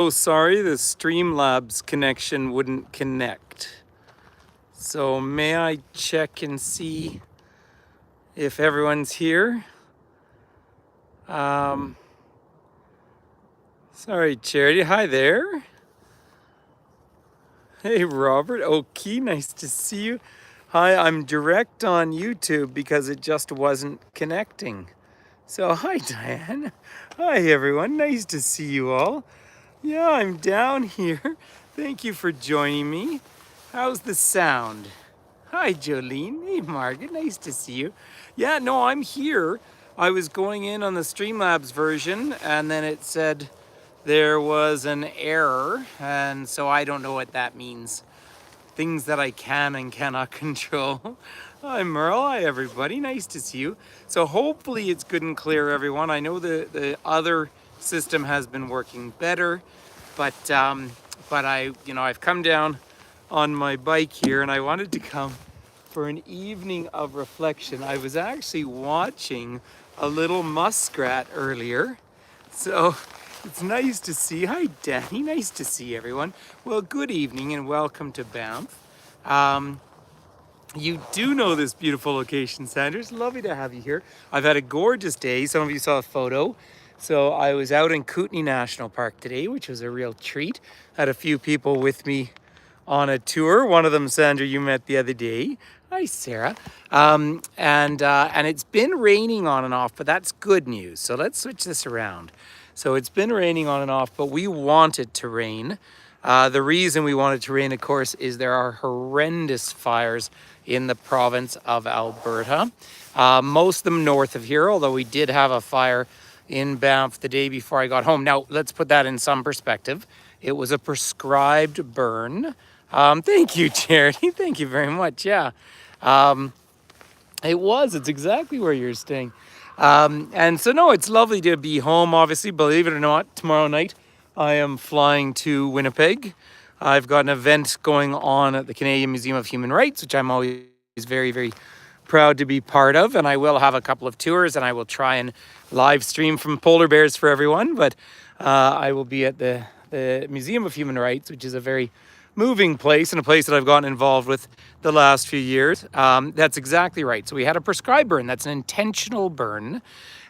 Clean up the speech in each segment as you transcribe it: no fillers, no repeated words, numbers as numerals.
Oh, sorry, the Streamlabs connection wouldn't connect. So may I check and see if everyone's here? Um, Sorry, Charity. Hi there. Hey, Robert. Okay, nice to see you. Hi, I'm direct on YouTube because it just wasn't connecting. So, hi, Diane. Hi, everyone. Nice to see you all. Yeah, I'm down here. Thank you for joining me. How's the sound? Hi, Jolene. Hey, Margaret. Nice to see you. Yeah, no, I'm here. I was going in on the Streamlabs version, and then it said there was an error, and so I don't know what that means. Things that I can and cannot control. Hi, Merle. Hi, everybody. Nice to see you. So hopefully it's good and clear, everyone. I know the other system has been working better, but I've come down on my bike here, and I wanted to come for an evening of reflection. I was actually watching a little muskrat earlier, so it's nice to see. Hi, Danny. Nice to see everyone. Well, good evening and welcome to Banff. Um, you do know this beautiful location, Sanders. Lovely to have you here. I've had a gorgeous day. Some of you saw a photo. So I was out in Kootenay National Park today, which was a real treat. Had a few people with me on a tour. One of them, Sandra, you met the other day. Hi, Sarah. And it's been raining on and off, but that's good news. So let's switch this around. So it's been raining on and off, but we want it to rain. The reason we want it to rain, of course, is there are horrendous fires in the province of Alberta. Most of them north of here, although we did have a fire in Banff the day before I got home. Now, let's put that in some perspective. It was a prescribed burn. Thank you, Charity. Thank you very much. Yeah. It's exactly where you're staying. And so, no, it's lovely to be home, obviously. Believe it or not, tomorrow night I am flying to Winnipeg. I've got an event going on at the Canadian Museum of Human Rights, which I'm always very, very proud to be part of. And I will have a couple of tours, and I will try and live stream from polar bears for everyone. But I will be at the Museum of Human Rights, which is a very moving place and a place that I've gotten involved with the last few years. That's exactly right. So we had a prescribed burn. That's an intentional burn,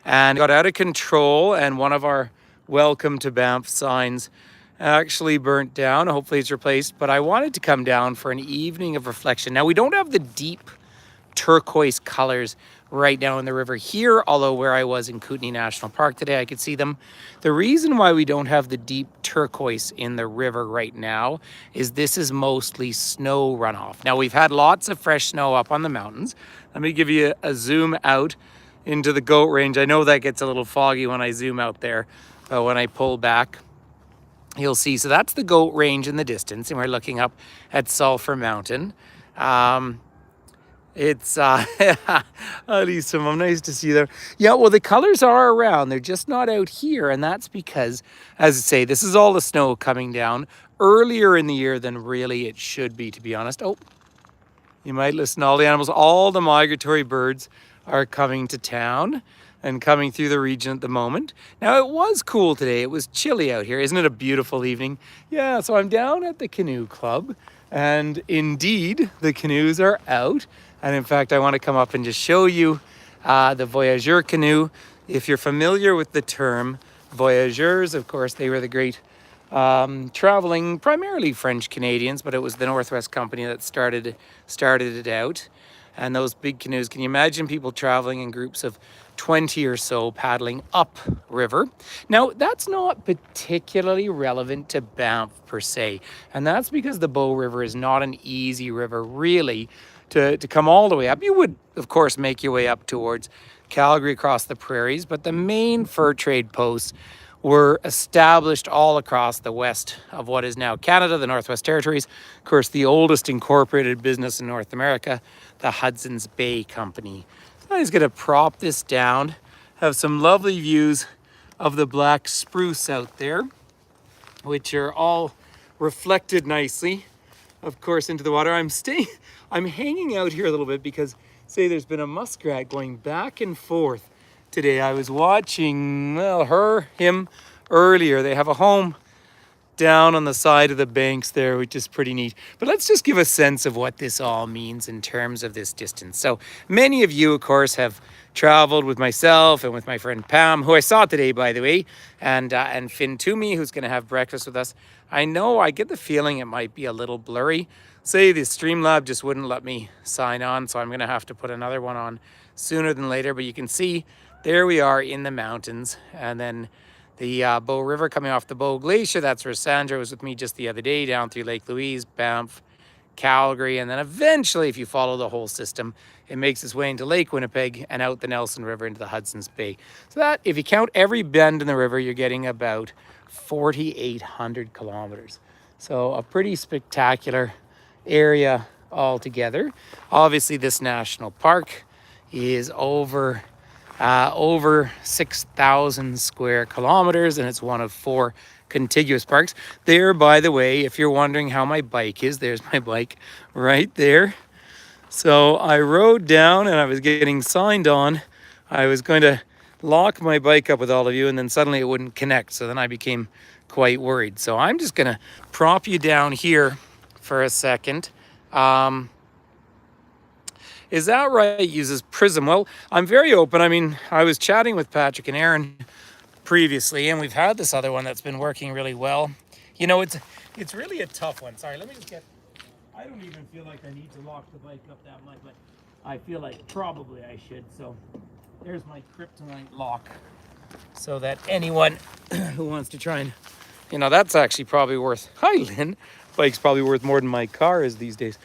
and got out of control. And one of our welcome to Banff signs actually burnt down. Hopefully it's replaced. But I wanted to come down for an evening of reflection. Now, we don't have the deep turquoise colors right now in the river here, although where I was in Kootenay National Park today, I could see them. The reason why we don't have the deep turquoise in the river right now is this is mostly snow runoff. Now, we've had lots of fresh snow up on the mountains. Let me give you a zoom out into the goat range. I know that gets a little foggy when I zoom out there, but when I pull back, you'll see. So that's the goat range in the distance, and we're looking up at Sulphur Mountain. It's Lisa, Mom, nice to see you there. Yeah, well, the colors are around. They're just not out here, and that's because, as I say, this is all the snow coming down earlier in the year than really it should be, to be honest. Oh, you might listen to all the animals. All the migratory birds are coming to town and coming through the region at the moment. Now, it was cool today. It was chilly out here. Isn't it a beautiful evening? Yeah, so I'm down at the canoe club, and indeed, the canoes are out. And in fact, I want to come up and just show you the voyageur canoe. If you're familiar with the term voyageurs, of course, they were the great traveling, primarily French Canadians, but it was the Northwest Company that started it out. And those big canoes, can you imagine people traveling in groups of 20 or so paddling up river? Now, that's not particularly relevant to Banff per se. And that's because the Bow River is not an easy river, really, to come all the way up. You would, of course, make your way up towards Calgary across the prairies, but the main fur trade posts were established all across the west of what is now Canada, the Northwest Territories. Of course, the oldest incorporated business in North America, the Hudson's Bay Company. So I'm just going to prop this down, have some lovely views of the black spruce out there, which are all reflected nicely, of course, into the water. I'm hanging out here a little bit because, say, there's been a muskrat going back and forth today. I was watching, him earlier. They have a home down on the side of the banks there, which is pretty neat. But let's just give a sense of what this all means in terms of this distance. So many of you, of course, have traveled with myself and with my friend Pam, who I saw today, by the way, and Finn Toomey, who's going to have breakfast with us. I know I get the feeling it might be a little blurry. Say the Streamlab just wouldn't let me sign on, so I'm going to have to put another one on sooner than later. But you can see there we are in the mountains, and then the Bow River coming off the Bow Glacier. That's where Sandra was with me just the other day, down through Lake Louise, Banff, Calgary, and then eventually, if you follow the whole system, it makes its way into Lake Winnipeg and out the Nelson River into the Hudson's Bay. So that, if you count every bend in the river, you're getting about 4,800 kilometers. So a pretty spectacular area altogether. Obviously, this national park is over 6,000 square kilometers, and it's one of 4 contiguous parks. There, by the way, if you're wondering how my bike is, there's my bike right there. So I rode down and I was getting signed on. I was going to lock my bike up with all of you, and then suddenly it wouldn't connect. So then I became quite worried. So I'm just going to prop you down here for a second. Is that right? It uses Prism. Well, I'm very open. I mean, I was chatting with Patrick and Aaron previously, and we've had this other one that's been working really well. You know, it's really a tough one. Sorry, let me just get... I don't even feel like I need to lock the bike up that much, but I feel like probably I should. So there's my kryptonite lock, so that anyone who wants to try and, you know, that's actually probably worth... Hi, Lynn. Bike's probably worth more than my car is these days.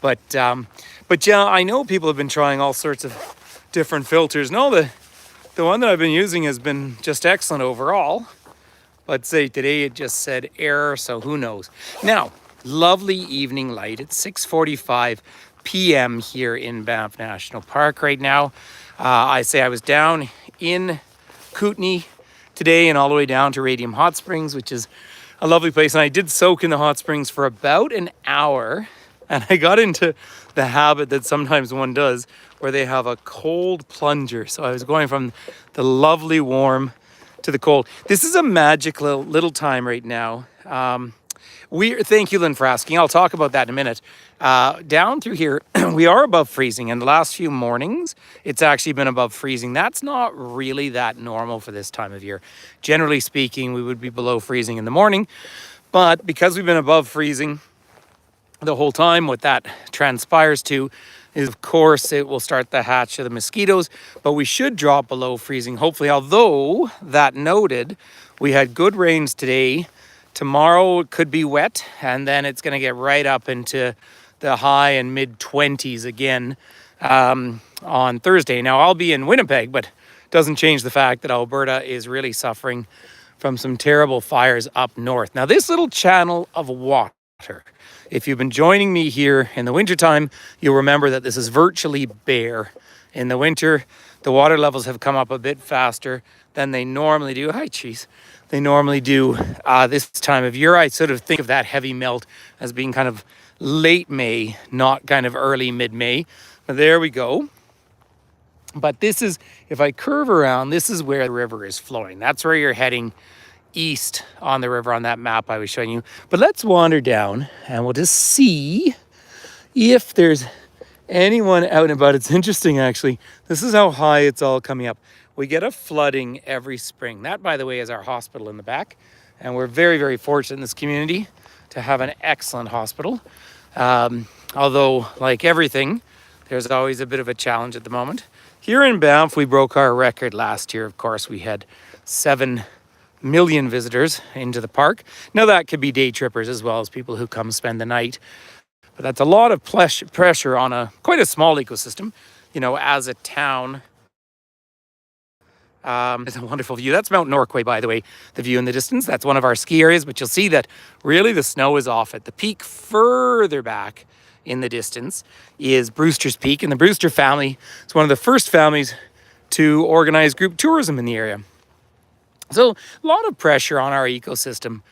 But yeah, I know people have been trying all sorts of different filters. No, the one that I've been using has been just excellent overall. But say today it just said error, so who knows. Now, lovely evening light. It's 6:45 p.m. here in Banff National Park right now. I was down in Kootenay today and all the way down to Radium Hot Springs, which is a lovely place. And I did soak in the hot springs for about an hour. And I got into the habit that sometimes one does where they have a cold plunger. So I was going from the lovely warm to the cold. This is a magic little time right now. Thank you, Lynn, for asking. I'll talk about that in a minute. Down through here, we are above freezing. And the last few mornings, it's actually been above freezing. That's not really that normal for this time of year. Generally speaking, we would be below freezing in the morning. But because we've been above freezing the whole time, what that transpires to is, of course, it will start the hatch of the mosquitoes, but we should drop below freezing, hopefully. Although, that noted, we had good rains today. Tomorrow it could be wet, and then it's going to get right up into the high and mid-20s again on Thursday. Now, I'll be in Winnipeg, but it doesn't change the fact that Alberta is really suffering from some terrible fires up north. Now, this little channel of water, if you've been joining me here in the wintertime, you'll remember that this is virtually bare. In the winter, the water levels have come up a bit faster than they normally do. Hi, cheese. They normally do this time of year. I sort of think of that heavy melt as being kind of late May, not kind of early mid-May. But there we go. But this is, if I curve around, this is where the river is flowing. That's where you're heading east on the river on that map I was showing you. But let's wander down and we'll just see if there's anyone out and about. It's interesting, actually. This is how high it's all coming up. We get a flooding every spring. That, by the way, is our hospital in the back. And we're very, very fortunate in this community to have an excellent hospital. Although, like everything, there's always a bit of a challenge at the moment. Here in Banff, we broke our record last year. Of course, we had 7 million visitors into the park. Now, that could be day trippers as well as people who come spend the night. But that's a lot of pressure on quite a small ecosystem. You know, as a town, it's a wonderful view. That's Mount Norquay, by the way, the view in the distance. That's one of our ski areas, but you'll see that really the snow is off at the peak. Further back in the distance is Brewster's Peak, and the Brewster family is one of the first families to organize group tourism in the area. So a lot of pressure on our ecosystem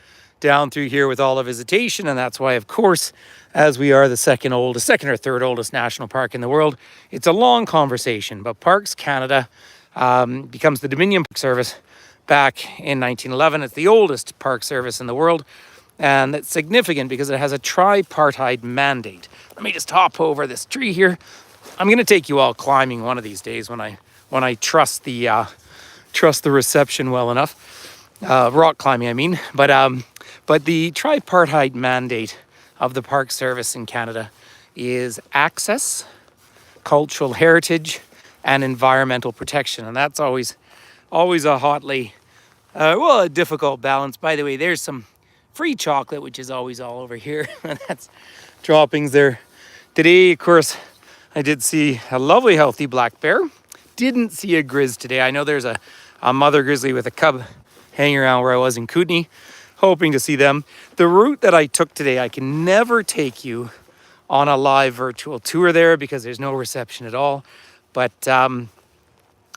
down through here with all the visitation, and that's why, of course, as we are the second or third oldest national park in the world, it's a long conversation. But Parks Canada becomes the Dominion Park Service back in 1911. It's the oldest park service in the world. And that's significant because it has a tripartite mandate. Let me just hop over this tree here. I'm going to take you all climbing one of these days when I trust the reception well enough. Rock climbing, I mean. But the tripartite mandate of the Park Service in Canada is access, cultural heritage, and environmental protection, and that's always a hotly a difficult balance. By the way, there's some free chocolate, which is always all over here. That's droppings there. Today, of course, I did see a lovely, healthy black bear. Didn't see a grizz today. I know there's a mother grizzly with a cub hanging around where I was in Kootenay, hoping to see them. The route that I took today, I can never take you on a live virtual tour there because there's no reception at all. But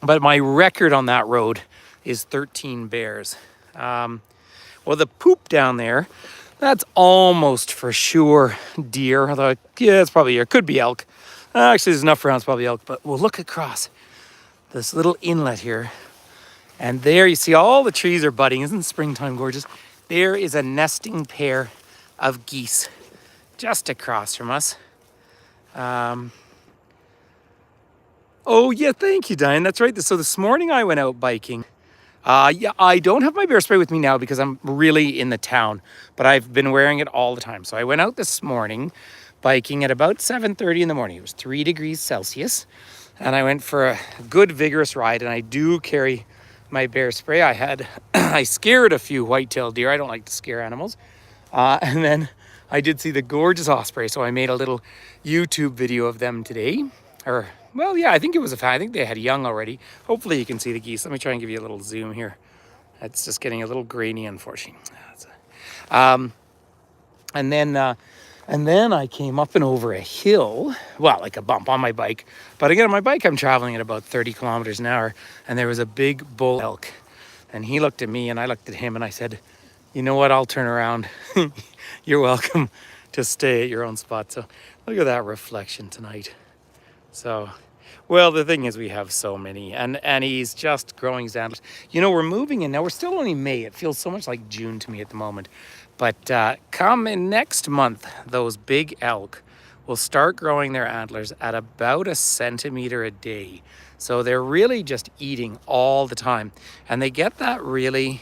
my record on that road is 13 bears. Well, the poop down there, that's almost for sure deer. Although, yeah, it's probably deer. Could be elk. Actually, there's enough around, it's probably elk. But we'll look across this little inlet here. And there you see all the trees are budding. Isn't springtime gorgeous? There is a nesting pair of geese just across from us. Oh, yeah, thank you, Diane. That's right. So this morning I went out biking. Yeah, I don't have my bear spray with me now because I'm really in the town, but I've been wearing it all the time. So I went out this morning biking at about 7:30 in the morning. It was 3 degrees Celsius, and I went for a good vigorous ride, and I do carry my bear spray. I scared a few white-tailed deer. I don't like to scare animals. And then I did see the gorgeous osprey, so I made a little YouTube video of them today. Well, yeah, I think it was I think they had young already. Hopefully you can see the geese. Let me try and give you a little zoom here. It's just getting a little grainy, unfortunately. And then I came up and over a hill, well, like a bump on my bike. But again, on my bike, I'm traveling at about 30 kilometers an hour, and there was a big bull elk. And he looked at me, and I looked at him, and I said, you know what, I'll turn around. You're welcome to stay at your own spot. So look at that reflection tonight. So, well, the thing is we have so many, and he's just growing his antlers. You know, we're moving in now. We're still only May. It feels so much like June to me at the moment. But come in next month, those big elk will start growing their antlers at about 1 centimeter a day. So they're really just eating all the time. And they get that really,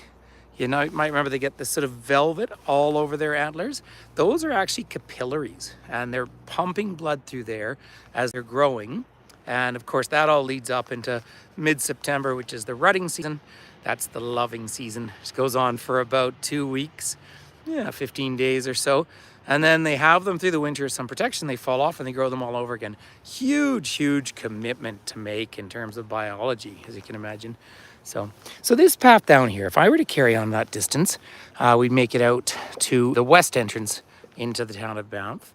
you know, you might remember they get this sort of velvet all over their antlers. Those are actually capillaries, and they're pumping blood through there as they're growing. And of course, that all leads up into mid-September, which is the rutting season. That's the loving season. It goes on for about 2 weeks, 15 days or so. And then they have them through the winter as some protection. They fall off and they grow them all over again. Huge, huge commitment to make in terms of biology, as you can imagine. So this path down here, if I were to carry on that distance, we'd make it out to the west entrance into the town of Banff.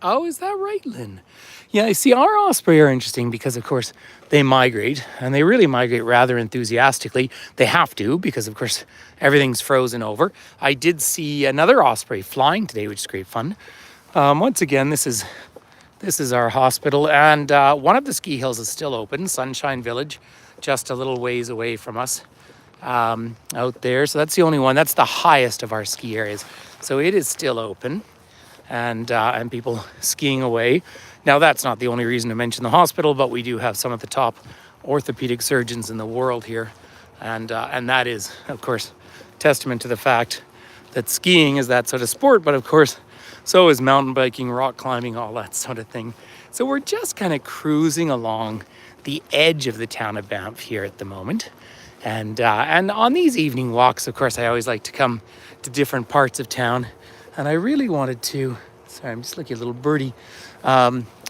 Oh, is that right, Lynn? Yeah, I see our osprey are interesting because, of course, they migrate, and they really migrate rather enthusiastically. They have to because, of course, everything's frozen over. I did see another osprey flying today, which is great fun. Once again, this is our hospital, and one of the ski hills is still open, Sunshine Village, just a little ways away from us out there. So that's the only one. That's the highest of our ski areas. So it is still open, and people skiing away. Now, that's not the only reason to mention the hospital, but we do have some of the top orthopedic surgeons in the world here. And that is, of course, testament to the fact that skiing is that sort of sport, but of course, so is mountain biking, rock climbing, all that sort of thing. So we're just kind of cruising along the edge of the town of Banff here at the moment. And on these evening walks, of course, I always like to come to different parts of town. And I really wanted to, sorry, I'm just looking at a little birdie.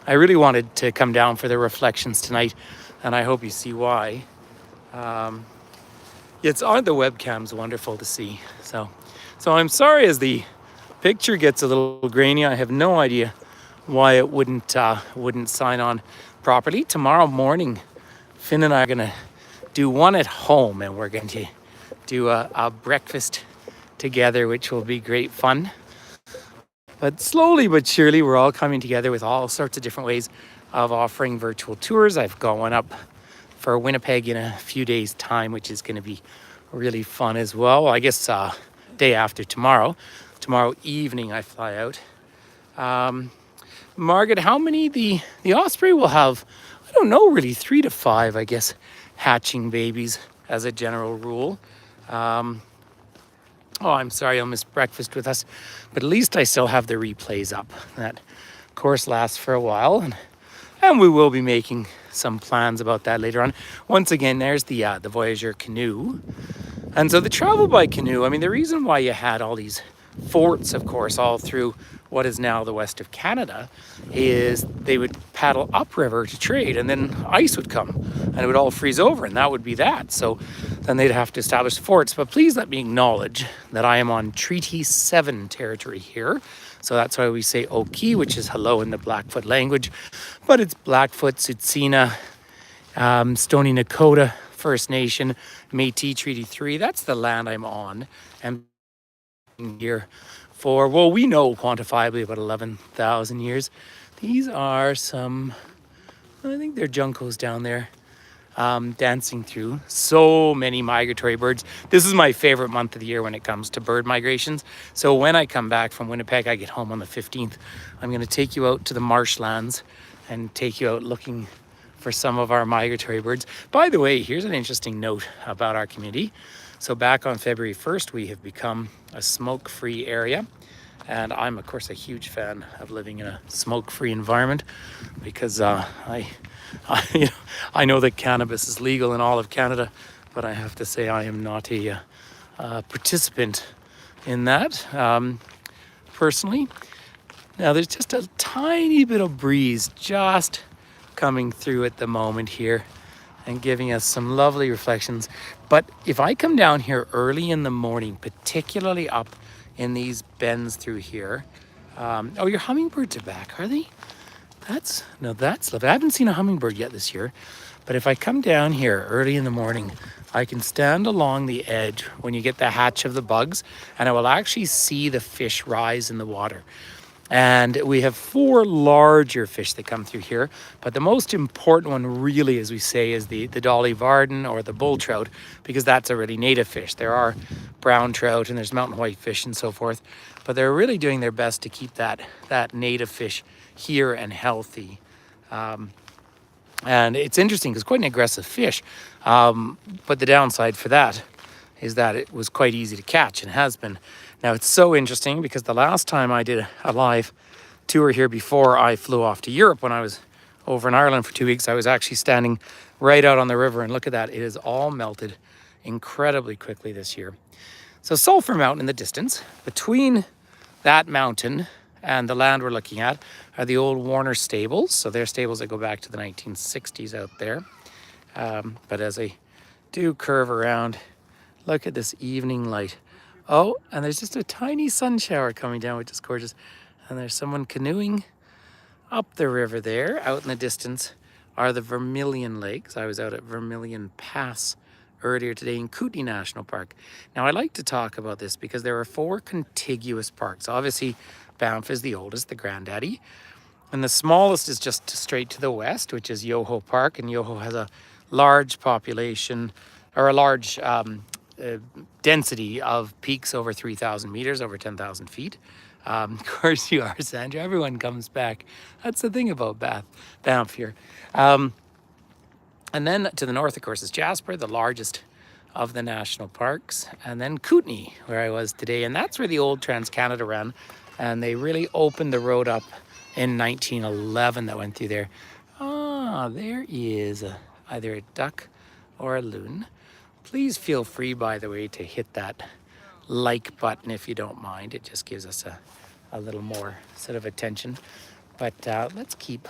I really wanted to come down for the reflections tonight, and I hope you see why. It's on the webcam's wonderful to see. So I'm sorry as the picture gets a little grainy. I have no idea why it wouldn't sign on properly. Tomorrow morning, Finn and I are gonna do one at home, and we're going to do a breakfast together, which will be great fun. But slowly but surely, we're all coming together with all sorts of different ways of offering virtual tours. I've gone up for Winnipeg in a few days' time, which is going to be really fun as well. I guess day after tomorrow. Tomorrow evening I fly out. Margaret, how many the osprey will have? I don't know really, 3 to 5, I guess, hatching babies as a general rule. Oh, I'm sorry I'll miss breakfast with us, but at least I still have the replays up. That course lasts for a while, and we will be making some plans about that later on. Once again, there's the Voyageur canoe. And so the travel by canoe, I mean, the reason why you had all these forts, of course, all through what is now the west of Canada, is they would paddle upriver to trade, and then ice would come and it would all freeze over, and that would be that. So then they'd have to establish forts. But please let me acknowledge that I am on Treaty 7 territory here. So that's why we say Oki, which is hello in the Blackfoot language, but it's Blackfoot, Tsuut'ina, Stoney Nakoda First Nation, Métis Treaty 3. That's the land I'm on. And here for, well, we know quantifiably about 11,000 years. These are some, I think they're juncos down there, dancing through. So many migratory birds. This is my favorite month of the year when it comes to bird migrations. So when I come back from Winnipeg, I get home on the 15th. I'm going to take you out to the marshlands and take you out looking for some of our migratory birds. By the way, here's an interesting note about our community. So back on February 1st, we have become a smoke-free area. And I'm, of course, a huge fan of living in a smoke-free environment because I know that cannabis is legal in all of Canada, but I have to say I am not a participant in that personally. Now, there's just a tiny bit of breeze just coming through at the moment here and giving us some lovely reflections. But if I come down here early in the morning, particularly up in these bends through here, oh, your hummingbirds are back, are they? That's lovely. I haven't seen a hummingbird yet this year, but if I come down here early in the morning, I can stand along the edge when you get the hatch of the bugs, and I will actually see the fish rise in the water. And we have 4 larger fish that come through here, but the most important one really, as we say, is the Dolly Varden or the bull trout, because that's a really native fish. There are brown trout and there's mountain whitefish and so forth, but they're really doing their best to keep that native fish here and healthy. And it's interesting because quite an aggressive fish, but the downside for that is that it was quite easy to catch and has been. Now, it's so interesting because the last time I did a live tour here before I flew off to Europe, when I was over in Ireland for 2 weeks, I was actually standing right out on the river, and look at that. It is all melted incredibly quickly this year. So Sulphur Mountain in the distance, between that mountain and the land we're looking at are the old Warner stables. So they're stables that go back to the 1960s out there. But as I do curve around, look at this evening light. Oh, and there's just a tiny sun shower coming down, which is gorgeous. And there's someone canoeing up the river there. Out in the distance are the Vermilion Lakes. I was out at Vermilion Pass earlier today in Kootenay National Park. Now, I like to talk about this because there are 4 contiguous parks. Obviously, Banff is the oldest, the granddaddy. And the smallest is just straight to the west, which is Yoho Park. And Yoho has a large population, or a large density of peaks over 3,000 meters, over 10,000 feet. Of course you are, Sandra. Everyone comes back. That's the thing about Banff here. And then to the north, of course, is Jasper, the largest of the national parks. And then Kootenay, where I was today. And that's where the old Trans-Canada ran. And they really opened the road up in 1911 that went through there. Ah, there is either a duck or a loon. Please feel free, by the way, to hit that like button if you don't mind. It just gives us a little more sort of attention. But let's keep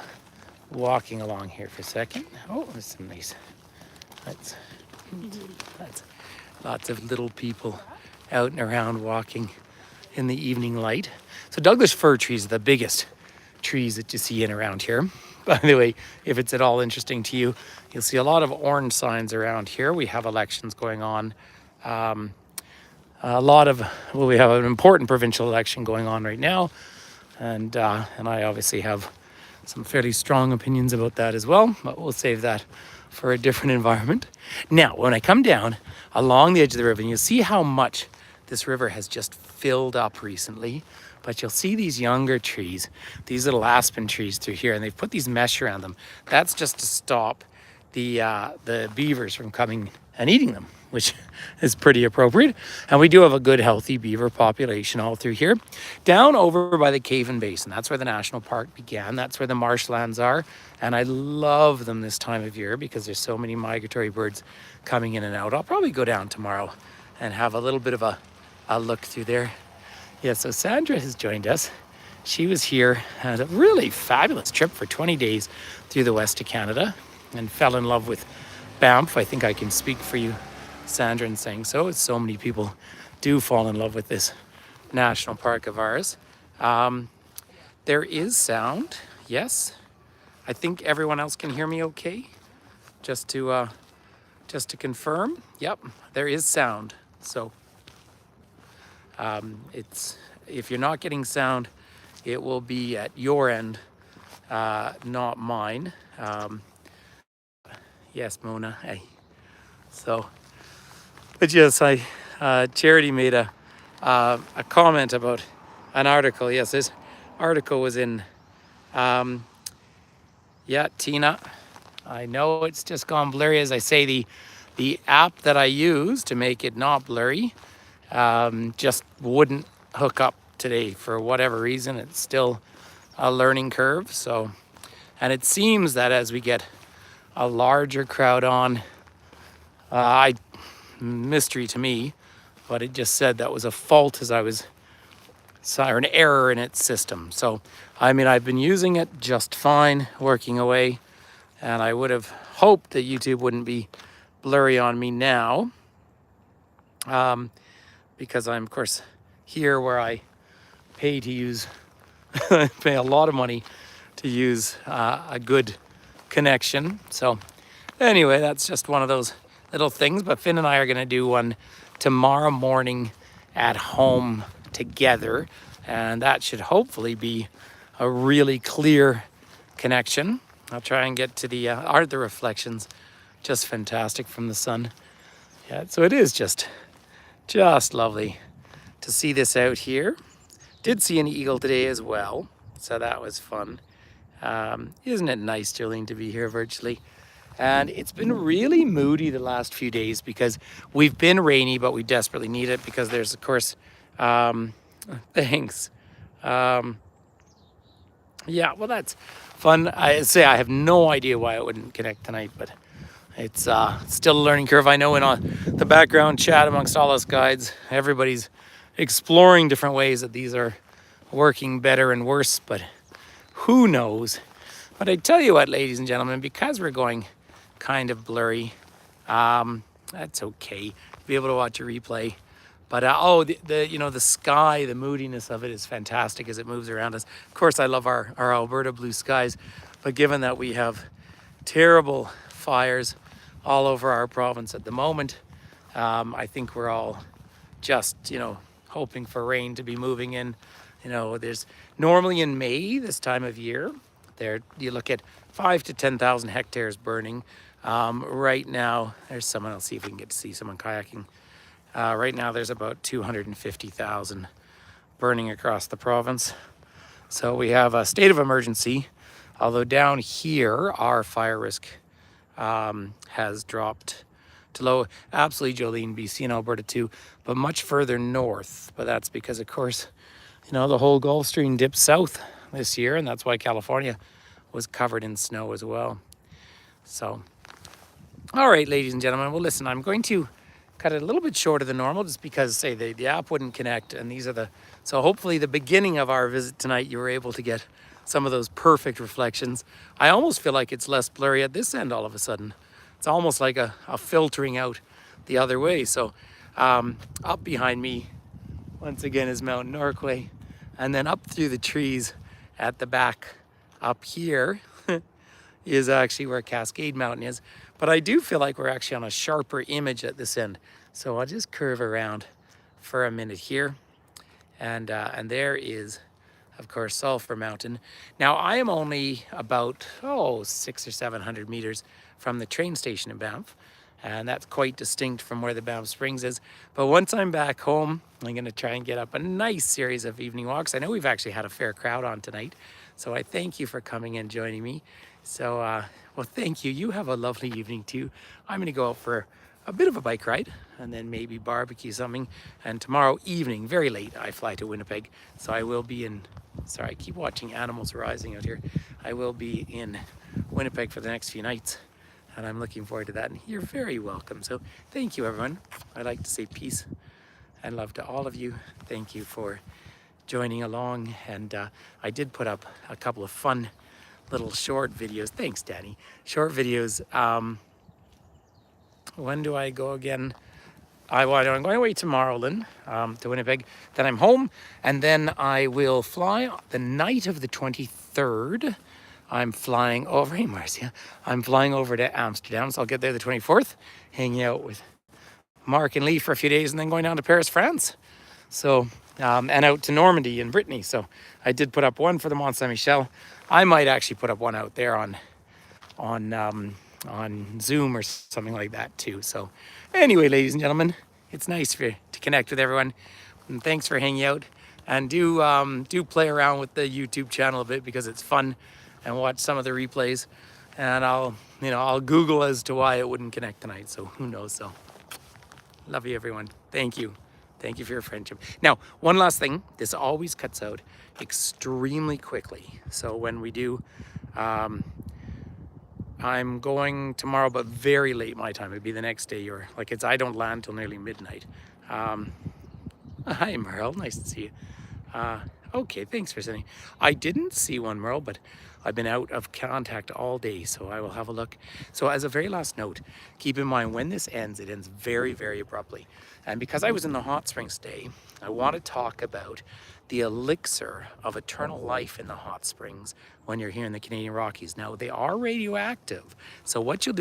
walking along here for a second. Oh, there's some nice, that's lots of little people out and around walking in the evening light. So Douglas fir trees are the biggest trees that you see in around here. By the way, if it's at all interesting to you, you'll see a lot of orange signs around here. We have elections going on. We have an important provincial election going on right now. And I obviously have some fairly strong opinions about that as well, but we'll save that for a different environment. Now, when I come down along the edge of the river, and you'll see how much this river has just filled up recently. But you'll see these younger trees, these little aspen trees through here, and they've put these mesh around them. That's just to stop the beavers from coming and eating them, which is pretty appropriate. And we do have a good, healthy beaver population all through here. Down over by the Cavan Basin, that's where the national park began. That's where the marshlands are. And I love them this time of year because there's so many migratory birds coming in and out. I'll probably go down tomorrow and have a little bit of a look through there. Yeah, so Sandra has joined us. She was here, had a really fabulous trip for 20 days through the west of Canada and fell in love with Banff. I think I can speak for you, Sandra, in saying so. So many people do fall in love with this national park of ours. There is sound, yes. I think everyone else can hear me okay. Just to confirm, yep, there is sound. So it's, if you're not getting sound, it will be at your end, not mine. Yes, Mona, hey. So, but yes, Charity made a comment about an article. Yes, this article was in, yeah, Tina, I know it's just gone blurry. As I say, the app that I use to make it not blurry just wouldn't hook up today for whatever reason. It's still a learning curve. So, and it seems that as we get a larger crowd on, mystery to me, but it just said that was a fault as I was, or an error in its system. So, I mean, I've been using it just fine, working away, and I would have hoped that YouTube wouldn't be blurry on me now, because I'm, of course, here where I pay to use, pay a lot of money to use a good connection. So anyway, that's just one of those little things. But Finn and I are going to do one tomorrow morning at home together, and that should hopefully be a really clear connection. I'll try and get to the are the reflections just fantastic from the sun. Yeah, so it is just lovely to see this out here. Did see an eagle today as well, so that was fun. Isn't it nice, Jolene, to be here virtually? And it's been really moody the last few days because we've been rainy, but we desperately need it because there's, of course, thanks. Yeah, well, that's fun. I say I have no idea why it wouldn't connect tonight, but it's still a learning curve. I know in the background chat amongst all us guides, everybody's exploring different ways that these are working better and worse, but who knows? But I tell you what, ladies and gentlemen, because we're going kind of blurry, that's okay. Be able to watch a replay. But the sky, the moodiness of it is fantastic as it moves around us. Of course, I love our Alberta blue skies, but given that we have terrible fires all over our province at the moment, I think we're all just, hoping for rain to be moving in. There's normally in May, this time of year, you look at 5 to 10,000 hectares burning. Right now, there's someone, I'll see if we can get to see someone kayaking. Right now, there's about 250,000 burning across the province. So we have a state of emergency, although down here, our fire risk has dropped to low. Absolutely, Jolene, BC and Alberta too, but much further north. But that's because, of course, the whole Gulf Stream dipped south this year, and that's why California was covered in snow as well. So, all right, ladies and gentlemen, well, listen, I'm going to cut it a little bit shorter than normal just because, say, the app wouldn't connect, and these are so hopefully the beginning of our visit tonight, you were able to get some of those perfect reflections. I almost feel like it's less blurry at this end all of a sudden. It's almost like a filtering out the other way. So up behind me, once again, is Mount Norquay. And then up through the trees at the back up here is actually where Cascade Mountain is. But I do feel like we're actually on a sharper image at this end. So I'll just curve around for a minute here. And there is, of course, Sulphur Mountain. Now I am only about 600 or 700 meters from the train station in Banff. and that's quite distinct from where the Banff Springs is. But once I'm back home, I'm going to try and get up a nice series of evening walks. I know we've actually had a fair crowd on tonight, so I thank you for coming and joining me. So, well, thank you. You have a lovely evening too. I'm going to go out for a bit of a bike ride and then maybe barbecue something. And tomorrow evening, very late, I fly to Winnipeg. So I will be in, sorry, I keep watching animals rising out here. I will be in Winnipeg for the next few nights, and I'm looking forward to that. And you're very welcome. So thank you, everyone. I'd like to say peace and love to all of you. Thank you for joining along. And I did put up a couple of fun little short videos. Thanks, Danny. Short videos. When do I go again? I'm going away tomorrow, Lynn, to Winnipeg. Then I'm home, and then I will fly the night of the 23rd. I'm flying over, hey Marcia, I'm flying over to Amsterdam, so I'll get there the 24th, hanging out with Mark and Lee for a few days, and then going down to Paris, France. So, and out to Normandy and Brittany. So I did put up one for the Mont Saint-Michel. I might actually put up one out there on Zoom or something like that too. So anyway, ladies and gentlemen, it's nice to connect with everyone, and thanks for hanging out. And do play around with the YouTube channel a bit, because it's fun, and watch some of the replays. And I'll Google as to why it wouldn't connect tonight. So who knows? So love you, everyone. Thank you. Thank you for your friendship. Now, one last thing. This always cuts out extremely quickly. So when we do, I'm going tomorrow, but very late my time. It'd be the next day, or like I don't land till nearly midnight. Hi, Merle. Nice to see you. Okay, thanks for sending. I didn't see one, Merle, but I've been out of contact all day, so I will have a look. So as a very last note, keep in mind when this ends, it ends very, very abruptly. And because I was in the hot springs today, I want to talk about the elixir of eternal life in the hot springs when you're here in the Canadian Rockies. Now, they are radioactive, so what you'll do